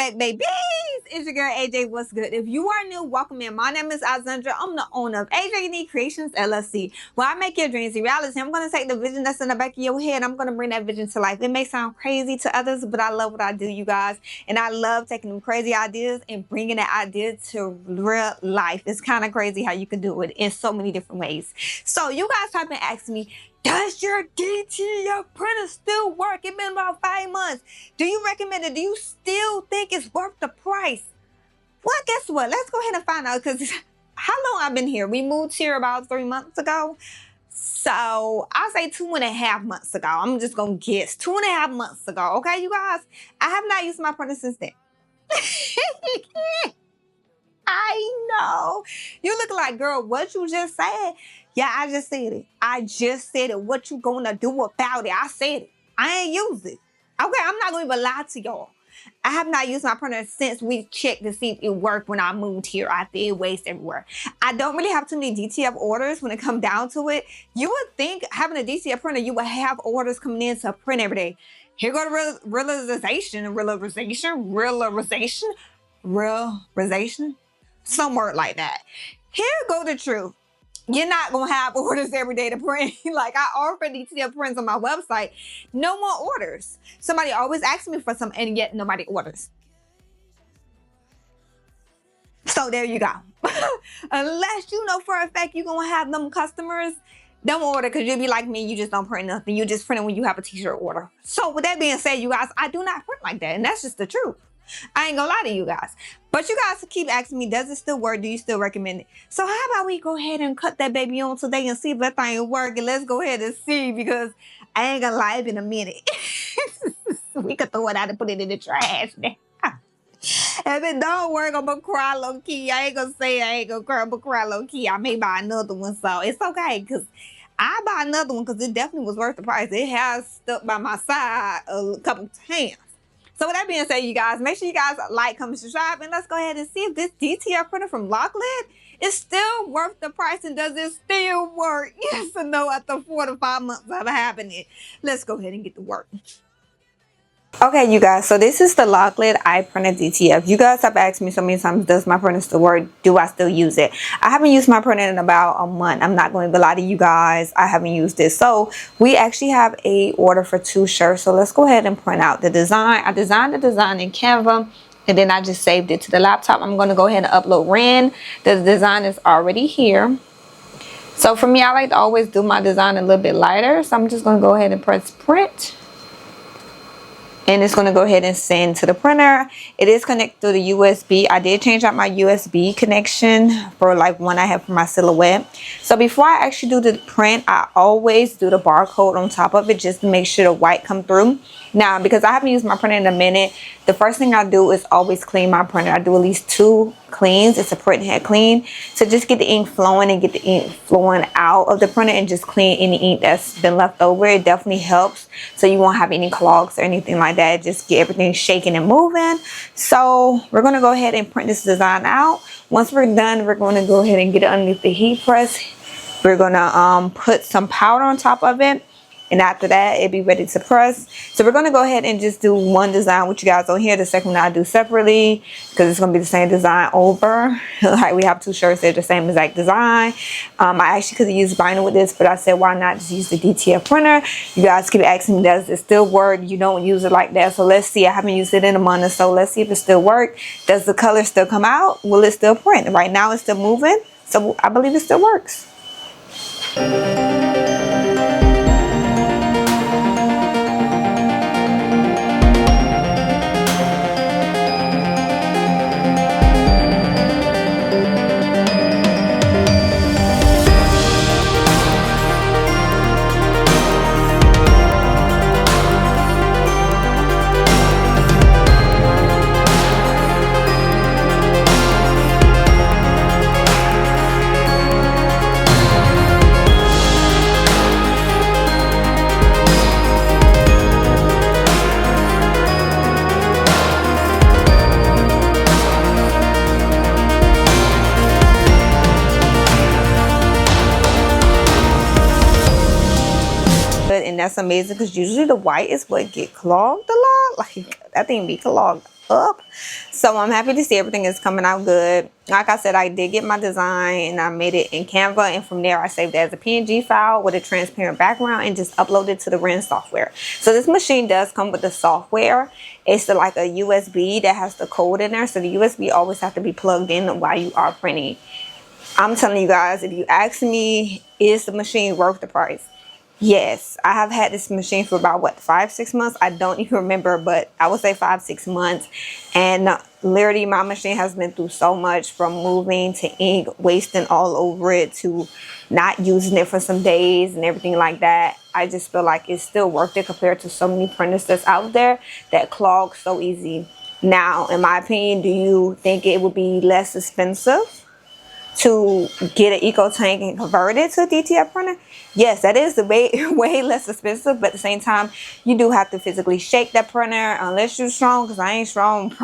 back, babies. It's your girl AJ. What's good? If you are new, welcome in. My name is Alexandra. I'm the owner of AJ Unique Creations LLC, where I make your dreams a reality. I'm going to take the vision that's in the back of your head. I'm going to bring that vision to life. It may sound crazy to others, but I love what I do, you guys. And I love taking them crazy ideas and bringing that idea to real life. It's kind of crazy how you can do it in so many different ways. So you guys have been asking me, does your DTF printer still work? It's been about 5 months. Do you recommend it? Do you still think it's worth the price? Well, guess what? Let's go ahead and find out, because how long I've been here? We moved here about 3 months ago. So I'll say 2.5 months ago. I'm just going to guess 2.5 months ago. Okay, you guys? I have not used my printer since then. I know. You look like, girl, what you just said? Yeah, I just said it. I just said it. What you gonna do about it? I said it. I ain't used it. Okay, I'm not gonna even lie to y'all. I have not used my printer since we checked to see if it worked when I moved here after it waste everywhere. I don't really have too many DTF orders when it comes down to it. You would think having a DTF printer, you would have orders coming in to print every day. Here go the realization, some word like that. Here go the truth. You're not gonna have orders every day to print. Like, I offer DTF prints on my website. No more orders. Somebody always asks me for some, and yet nobody orders. So there you go. Unless you know for a fact you're gonna have them customers, don't order, because you'll be like me, you just don't print nothing. You just print it when you have a t-shirt order. So with that being said, you guys, I do not print like that, and that's just the truth. I ain't gonna lie to you guys. But you guys keep asking me, does it still work? Do you still recommend it? So how about we go ahead and cut that baby on today and see if that thing works? And let's go ahead and see, because I ain't gonna lie, it's been a minute. We could throw it out and put it in the trash now. If it don't work, I'm gonna cry low key. I ain't gonna say I ain't gonna cry, I'm gonna cry low key. I may buy another one, so it's okay, because I buy another one because it definitely was worth the price. It has stuck by my side a couple times. So with that being said, you guys, make sure you guys like, comment, subscribe, and let's go ahead and see if this DTF printer from Loklik is still worth the price, and does it still work? Yes or no after 4 to 5 months of having it. Let's go ahead and get to work. Okay, you guys, so this is the Loklik Iprinter DTF. You guys have asked me so many times, does my printer still work? Do I still use it? I haven't used my printer in about a month. I'm not going to lie to you guys. I haven't used it. So we actually have a order for 2 shirts. So let's go ahead and print out the design. I designed the design in Canva, and then I just saved it to the laptop. I'm going to go ahead and upload RAN. The design is already here. So for me, I like to always do my design a little bit lighter. So I'm just going to go ahead and press print. And it's going to go ahead and send to the printer. It is connected through the USB. I did change out my USB connection for like one I have for my silhouette. So before I actually do the print, I always do the barcode on top of it just to make sure the white come through. Now, because I haven't used my printer in a minute, the first thing I do is always clean my printer. I do at least 2 cleans. It's a print head clean. So just get the ink flowing and get the ink flowing out of the printer, and just clean any ink that's been left over. It definitely helps, so you won't have any clogs or anything like that. Just get everything shaking and moving. So we're going to go ahead and print this design out. Once we're done, we're going to go ahead and get it underneath the heat press. We're going to put some powder on top of it. And after that, it'll be ready to press. So we're going to go ahead and just do one design with you guys on here. The second one I'll do separately, because it's going to be the same design over. Like, we have 2 shirts, they're the same exact design. I actually could have used vinyl with this, but I said, why not just use the DTF printer? You guys keep asking me, does it still work? You don't use it like that. So let's see. I haven't used it in a month or so. Let's see if it still works. Does the color still come out? Will it still print? Right now it's still moving. So I believe it still works. And that's amazing, because usually the white is what get clogged a lot. Like, that thing be clogged up. So I'm happy to see everything is coming out good. Like I said, I did get my design and I made it in Canva, and from there I saved it as a PNG file with a transparent background and just uploaded it to the Ren software. So this machine does come with the software. It's like a USB that has the code in there, so the USB always have to be plugged in while you are printing. I'm telling you guys, if you ask me, is the machine worth the price? Yes, I have had this machine for about, what, 5-6 months? I don't even remember, but I would say 5-6 months. And literally, my machine has been through so much, from moving to ink wasting all over it to not using it for some days and everything like that. I just feel like it's still worth it compared to so many printers that's out there that clog so easy. Now, in my opinion, do you think it would be less expensive to get an eco tank and convert it to a DTF printer? Yes, that is way less expensive, but at the same time, you do have to physically shake that printer, unless you're strong, because I ain't strong.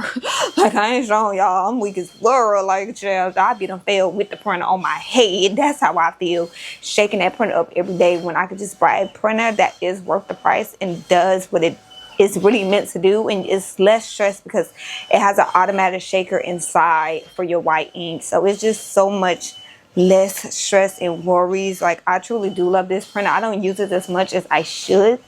Like, I ain't strong, y'all. I'm weak as world. Like, child, I be done failed with the printer on my head. That's how I feel, shaking that printer up every day, when I could just buy a printer that is worth the price and does what it is really meant to do, and it's less stress because it has an automatic shaker inside for your white ink. So it's just so much less stress and worries. Like, I truly do love this printer. I don't use it as much as I should,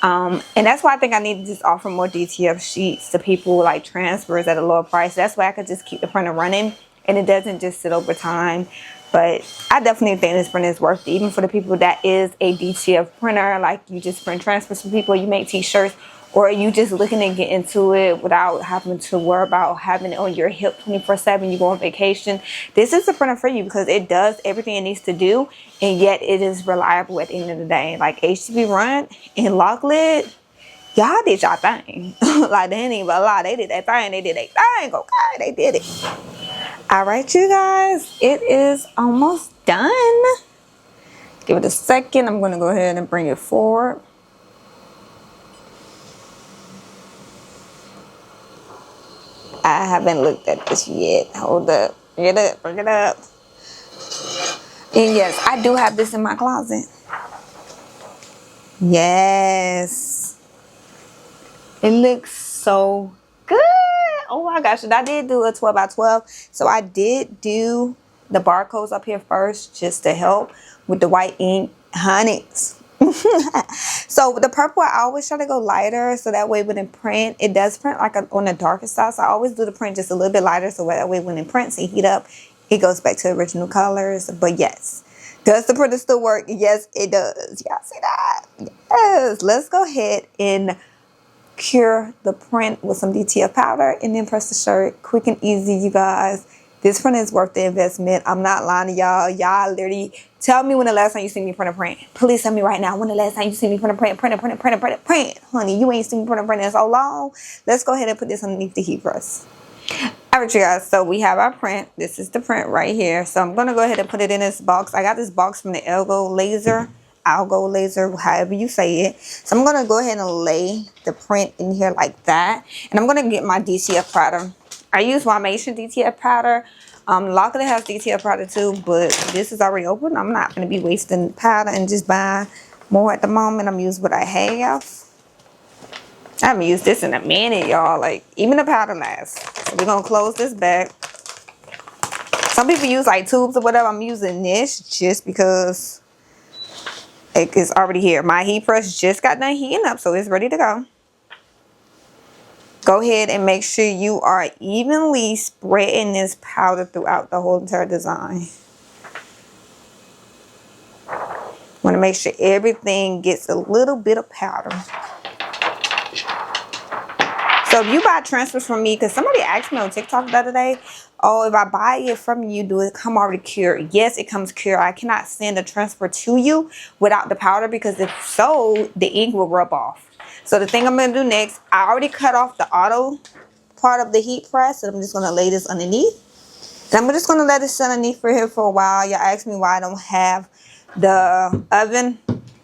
and that's why I think I need to just offer more DTF sheets to people, like transfers at a lower price. That's why I could just keep the printer running and it doesn't just sit over time. But I definitely think this printer is worth it, even for the people that is a DTF printer. Like, you just print transfers for people, you make t-shirts, or you just looking to get into it without having to worry about having it on your hip 24/7. You go on vacation. This is the printer for you, because it does everything it needs to do, and yet it is reliable at the end of the day. Like, HTB Run and Loklik, y'all did y'all thing. Like, they ain't even lie. They did that thing. They did their thing. Okay, they did it. All right, you guys, it is almost done. Give it a second. I'm going to go ahead and bring it forward. I haven't looked at this yet. Hold up. Get up. Bring it up. And yes, I do have this in my closet. Yes. It looks so good. Oh my gosh. And I did do a 12x12. So I did do the barcodes up here first, just to help with the white ink. Honeys. So with the purple, I always try to go lighter, so that way when it print, it does print like on the darker side. So I always do the print just a little bit lighter, so that way when it prints and heat up, it goes back to original colors. But yes, does the printer still work? Yes, it does. Y'all see that? Yes. Let's go ahead and cure the print with some DTF powder and then press the shirt. Quick and easy, you guys. This print is worth the investment. I'm not lying to y'all. Y'all literally tell me when the last time you seen me print a print. Please tell me right now when the last time you seen me print a print. Honey, you ain't seen me print a print in so long. Let's go ahead and put this underneath the heat press. All right, you guys. So we have our print. This is the print right here. So I'm going to go ahead and put it in this box. I got this box from the Algo Laser, however you say it. So I'm going to go ahead and lay the print in here like that. And I'm going to get my DTF powder. I use Wamation DTF powder. Loklik has DTF powder too, but this is already open. I'm not going to be wasting powder and just buying more at the moment. I'm using what I have. I haven't used this in a minute, y'all. Like, even the powder lasts. So we're going to close this back. Some people use like tubes or whatever. I'm using this just because it is already here. My heat press just got done heating up, so it's ready to go. Go ahead and make sure you are evenly spreading this powder throughout the whole entire design. Want to make sure everything gets a little bit of powder. So if you buy transfers from me, because somebody asked me on TikTok the other day, oh, if I buy it from you, do it come already cured? Yes, it comes cured. I cannot send a transfer to you without the powder, because if so, the ink will rub off. So the thing I'm going to do next, I already cut off the auto part of the heat press. And I'm just going to lay this underneath. And I'm just going to let it sit underneath for here for a while. Y'all ask me why I don't have the oven.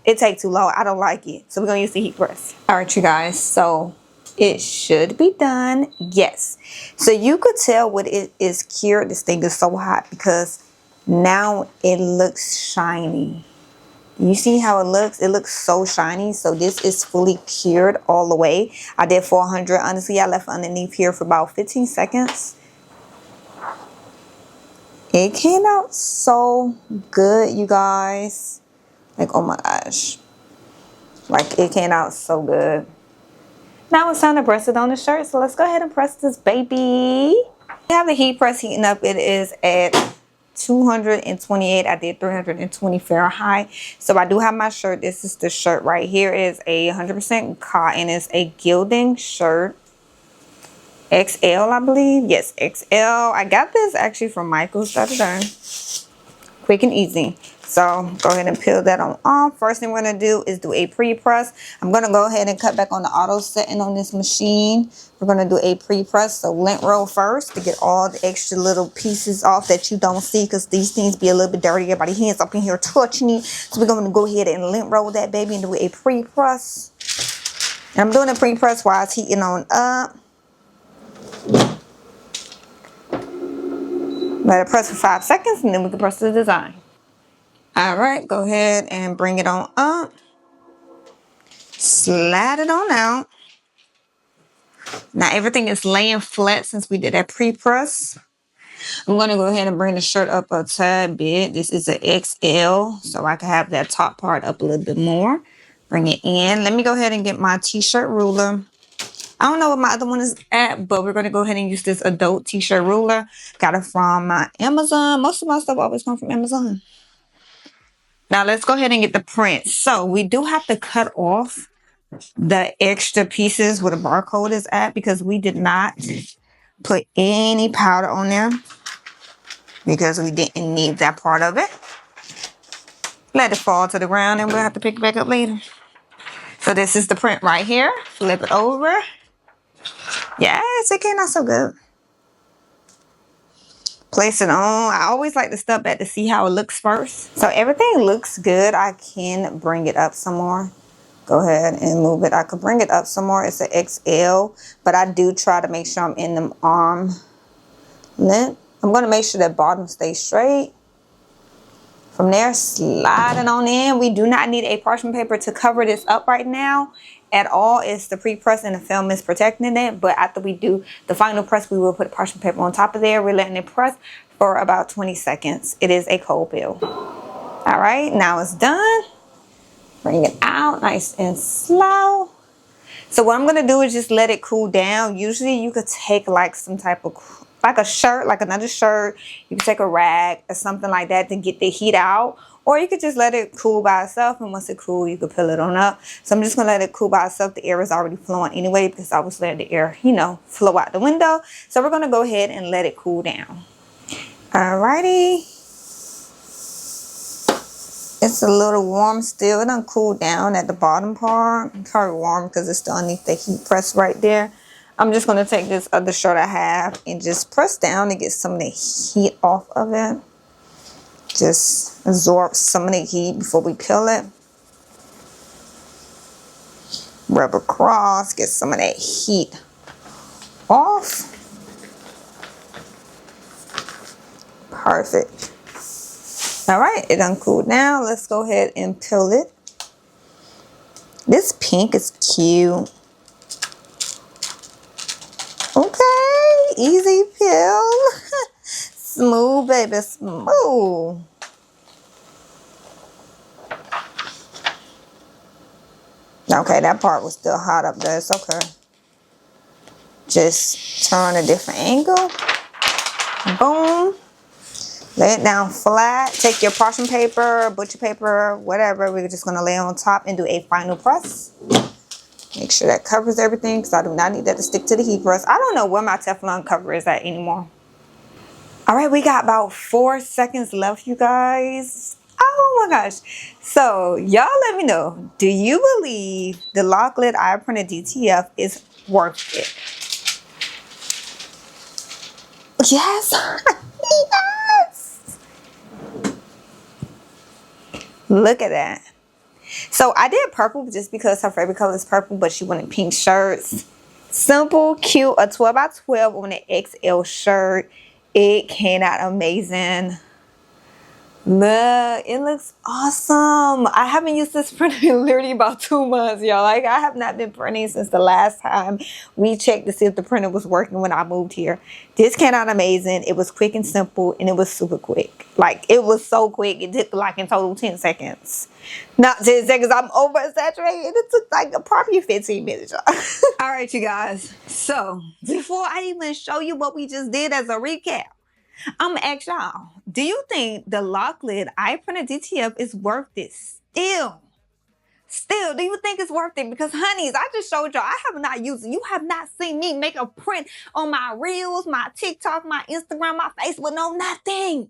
It takes too long. I don't like it. So we're going to use the heat press. All right, you guys. So it should be done. Yes. So you could tell what it is cured. This thing is so hot because now it looks shiny. You see how it looks? It looks so shiny. So this is fully cured all the way. I did 400. Honestly, I left it underneath here for about 15 seconds. It came out so good, you guys. Like, oh my gosh. Like, it came out so good. Now it's time to press it on the shirt. So let's go ahead and press this baby. I have the heat press heating up. It is at 228. I did 320 Fahrenheit. So I do have my shirt. This is the shirt right here. It is a 100% cotton. It's a gilding shirt. XL, I believe. Yes, XL. I got this actually from Michael's the other day. Quick and easy. So go ahead and peel that on off. First thing we're going to do is do a pre-press. I'm going to go ahead and cut back on the auto setting on this machine. We're going to do a pre-press. So lint roll first to get all the extra little pieces off that you don't see, because these things be a little bit dirty. Everybody hands up in here touching it. So we're going to go ahead and lint roll that baby and do a pre-press. And I'm doing a pre-press while it's heating on up. Let it press for 5 seconds and then we can press the design. All right, go ahead and bring it on up. Slide it on out. Now everything is laying flat since we did that pre-press. I'm going to go ahead and bring the shirt up a tad bit. This is an XL, so I can have that top part up a little bit more. Bring it in. Let me go ahead and get my t-shirt ruler. I don't know what my other one is at, but we're going to go ahead and use this adult t-shirt ruler. Got it from Amazon. Most of my stuff always comes from Amazon. Now let's go ahead and get the print. So we do have to cut off the extra pieces where the barcode is at, because we did not put any powder on there because we didn't need that part of it. Let it fall to the ground and we'll have to pick it back up later. So this is the print right here. Flip it over. Yes, it came out so good. Place it on. I always like to step back to see how it looks first. So everything looks good. I can bring it up some more. Go ahead and move it. I could bring it up some more. It's an XL, but I do try to make sure I'm in the arm length. I'm going to make sure that bottom stays straight. From there, slide it on in. We do not need a parchment paper to cover this up right now at all. It's the pre-press and the film is protecting it. But after we do the final press, we will put parchment paper on top of there. We're letting it press for about 20 seconds. It is a cold peel. All right, now it's done. Bring it out nice and slow. So what I'm going to do is just let it cool down. Usually you could take like some type of, like a shirt, like another shirt. You can take a rag or something like that to get the heat out. Or you could just let it cool by itself. And once it cools, you could peel it on up. So I'm just going to let it cool by itself. The air is already flowing anyway, because I was letting the air, you know, flow out the window. So we're going to go ahead and let it cool down. Alrighty. It's a little warm still. It done cooled down at the bottom part. It's probably warm because it's still underneath the heat press right there. I'm just going to take this other shirt I have and just press down to get some of the heat off of it. Just absorb some of the heat before we peel it. Rub across, get some of that heat off. Perfect. All right, it done cooled down. Let's go ahead and peel it. This pink is cute. Okay, easy peel. Smooth, baby, smooth. Okay, that part was still hot up there. It's okay. Just turn a different angle. Boom. Lay it down flat. Take your parchment paper, butcher paper, whatever. We're just going to lay on top and do a final press. Make sure that covers everything, because I do not need that to stick to the heat press. I don't know where my Teflon cover is at anymore. All right, we got about 4 seconds left, you guys. Oh my gosh. So y'all let me know, do you believe the Loklik Iprinter DTF is worth it? Yes. Yes. Look at that. So I did purple just because her favorite color is purple, but she wanted pink shirts. Simple, cute, a 12 by 12 on an XL shirt. It came out amazing. Look, it looks awesome. I haven't used this printer in literally about 2 months, y'all. Like, I have not been printing since the last time we checked to see if the printer was working when I moved here. This came out amazing. It was quick and simple, and it was super quick. Like, it was so quick. It took like in total 10 seconds. Not 10 seconds, I'm oversaturated. It took like probably 15 minutes, y'all. All right, you guys. So, before I even show you what we just did as a recap, I'm gonna ask y'all, do you think the Loklik Iprinter DTF is worth it still? Still, do you think it's worth it? Because honeys, I just showed y'all, I have not used it. You have not seen me make a print on my Reels, my TikTok, my Instagram, my Facebook, no, nothing.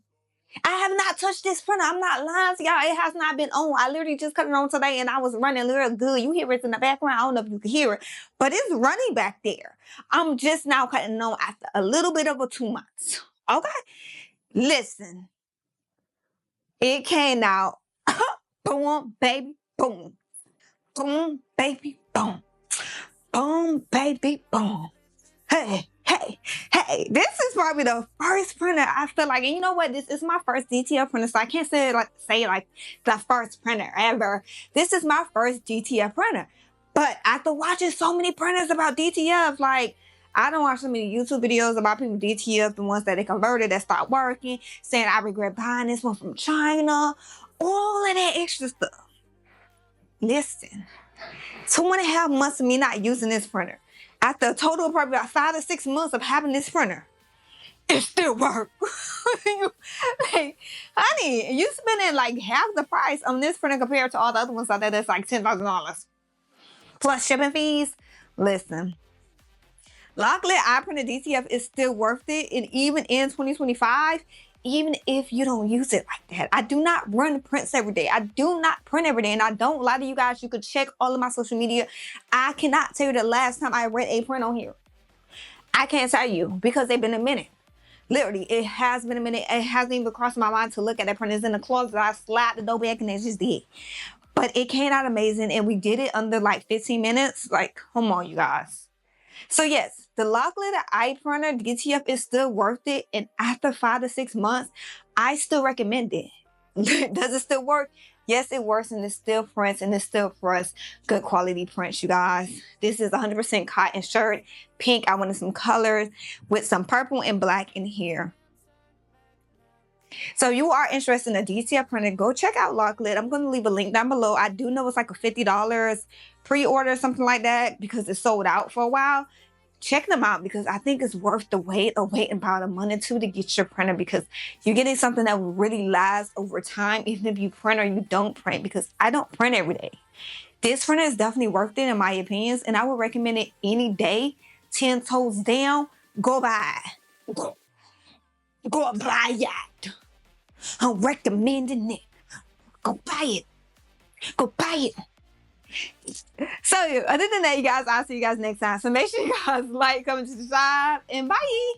I have not touched this printer. I'm not lying to y'all. It has not been on. I literally just cut it on today and I was running real good. You hear it in the background. I don't know if you can hear it, but it's running back there. I'm just now cutting it on after a little bit over 2 months. Okay? Listen. It came out. Boom, baby, boom. Boom, baby, boom. Boom, baby, boom. Hey, hey, hey. This is probably the first printer I feel like, and you know what? This is my first DTF printer, so I can't say the first printer ever. This is my first DTF printer. But after watching so many printers about DTF, like, I don't watch so many YouTube videos about people DTF, the ones that they converted that stopped working, saying I regret buying this one from China, all of that extra stuff. Listen, 2.5 months of me not using this printer, after a total of probably about 5 to 6 months of having this printer, it still works. Like, honey, you spending like half the price on this printer compared to all the other ones out there that's like $10,000 plus shipping fees. Listen, Loklik Iprinter DTF is still worth it, and even in 2025, even if you don't use it like that. I do not run prints every day. I do not print every day, and I don't lie to you guys. You could check all of my social media. I cannot tell you the last time I read a print on here. I can't tell you because they've been a minute. Literally, it has been a minute. It hasn't even crossed my mind to look at that print. It's in the closet. I slapped the door back and it just did. But it came out amazing, and we did it under like 15 minutes. Like, come on, you guys. So yes, the Loklik Iprinter DTF is still worth it, and after 5 to 6 months, I still recommend it. Does it still work? Yes, it works, and it still prints, and it still prints good quality prints, you guys. This is 100% cotton shirt, pink. I wanted some colors with some purple and black in here. So you are interested in a DTF printer, go check out Loklik. I'm going to leave a link down below. I do know it's like a $50 pre-order, something like that, because it's sold out for a while. Check them out because I think it's worth the wait, or waiting about a month or two to get your printer, because you're getting something that will really last over time, even if you print or you don't print, because I don't print every day. This printer is definitely worth it in my opinions, and I would recommend it any day. 10 toes down, go buy it. Go buy it. I'm recommending it. Go buy it. Go buy it. So other than that, you guys, I'll see you guys next time. So make sure you guys like, comment, subscribe, and bye.